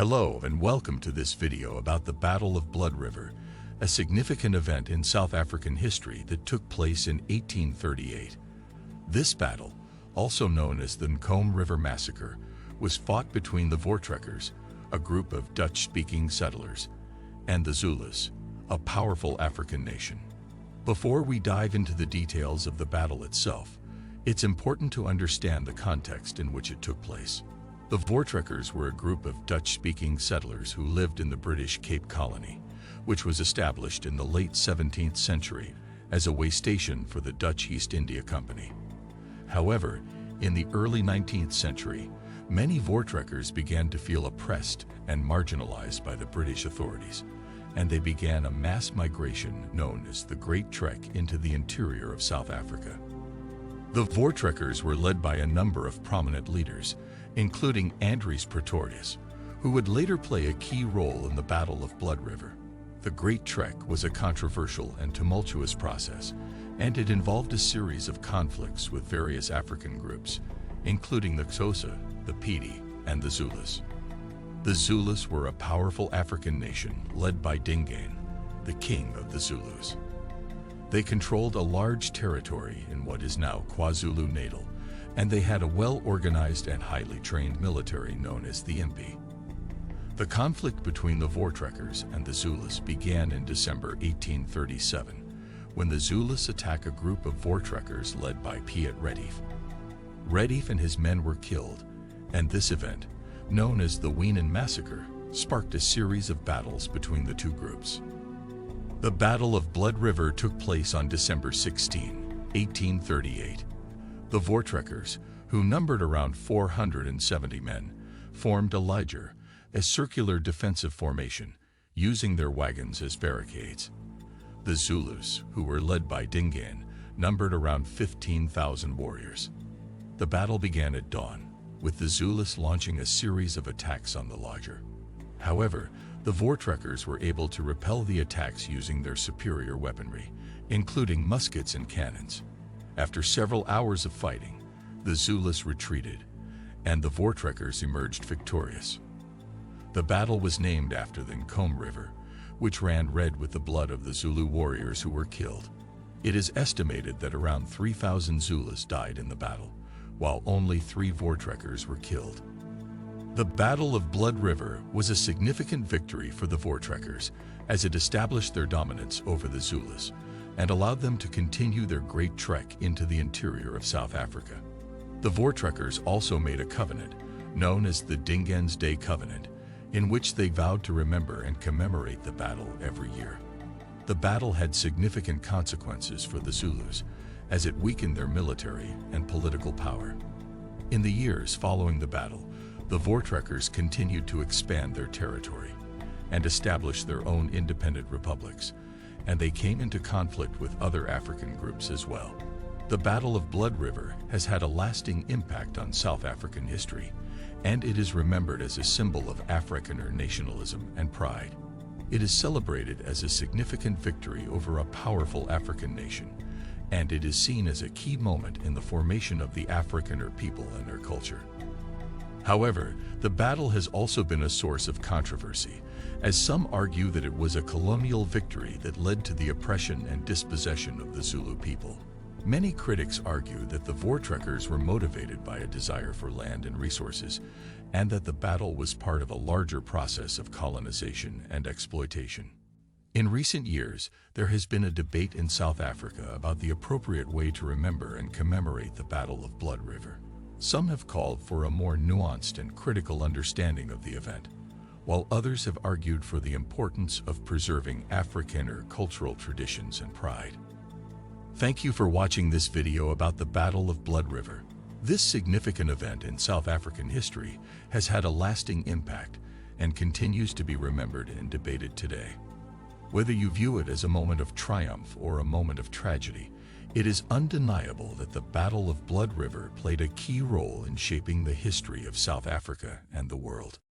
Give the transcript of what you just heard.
Hello and welcome to this video about the Battle of Blood River, a significant event in South African history that took place in 1838. This battle, also known as the Nkom River Massacre, was fought between the Voortrekkers, a group of Dutch-speaking settlers, and the Zulus, a powerful African nation. Before we dive into the details of the battle itself, it's important to understand the context in which it took place. The Voortrekkers were a group of Dutch-speaking settlers who lived in the British Cape Colony, which was established in the late 17th century as a way station for the Dutch East India Company. However, in the early 19th century, many Voortrekkers began to feel oppressed and marginalized by the British authorities, and they began a mass migration known as the Great Trek into the interior of South Africa. The Voortrekkers were led by a number of prominent leaders, including Andries Pretorius, who would later play a key role in the Battle of Blood River. The Great Trek was a controversial and tumultuous process, and it involved a series of conflicts with various African groups, including the Xhosa, the Pedi, and the Zulus. The Zulus were a powerful African nation led by Dingaan, the king of the Zulus. They controlled a large territory in what is now KwaZulu-Natal, and they had a well-organized and highly trained military known as the Impi. The conflict between the Voortrekkers and the Zulus began in December 1837, when the Zulus attacked a group of Voortrekkers led by Piet Retief. Retief and his men were killed, and this event, known as the Weenan Massacre, sparked a series of battles between the two groups. The Battle of Blood River took place on December 16, 1838. The Voortrekkers, who numbered around 470 men, formed a liger, a circular defensive formation, using their wagons as barricades. The Zulus, who were led by Dingaan, numbered around 15,000 warriors. The battle began at dawn, with the Zulus launching a series of attacks on the liger. However, the Voortrekkers were able to repel the attacks using their superior weaponry, including muskets and cannons. After several hours of fighting, the Zulus retreated, and the Voortrekkers emerged victorious. The battle was named after the Nkom River, which ran red with the blood of the Zulu warriors who were killed. It is estimated that around 3,000 Zulus died in the battle, while only 3 Voortrekkers were killed. The Battle of Blood River was a significant victory for the Voortrekkers, as it established their dominance over the Zulus and allowed them to continue their great trek into the interior of South Africa. The Voortrekkers also made a covenant, known as the Dingaan's Day Covenant, in which they vowed to remember and commemorate the battle every year. The battle had significant consequences for the Zulus, as it weakened their military and political power. In the years following the battle, the Voortrekkers continued to expand their territory and establish their own independent republics, and they came into conflict with other African groups as well. The Battle of Blood River has had a lasting impact on South African history, and it is remembered as a symbol of Afrikaner nationalism and pride. It is celebrated as a significant victory over a powerful African nation, and it is seen as a key moment in the formation of the Afrikaner people and their culture. However, the battle has also been a source of controversy, as some argue that it was a colonial victory that led to the oppression and dispossession of the Zulu people. Many critics argue that the Voortrekkers were motivated by a desire for land and resources, and that the battle was part of a larger process of colonization and exploitation. In recent years, there has been a debate in South Africa about the appropriate way to remember and commemorate the Battle of Blood River. Some have called for a more nuanced and critical understanding of the event, while others have argued for the importance of preserving Afrikaner cultural traditions and pride. Thank you for watching this video about the Battle of Blood River. This significant event in South African history has had a lasting impact and continues to be remembered and debated today. Whether you view it as a moment of triumph or a moment of tragedy, it is undeniable that the Battle of Blood River played a key role in shaping the history of South Africa and the world.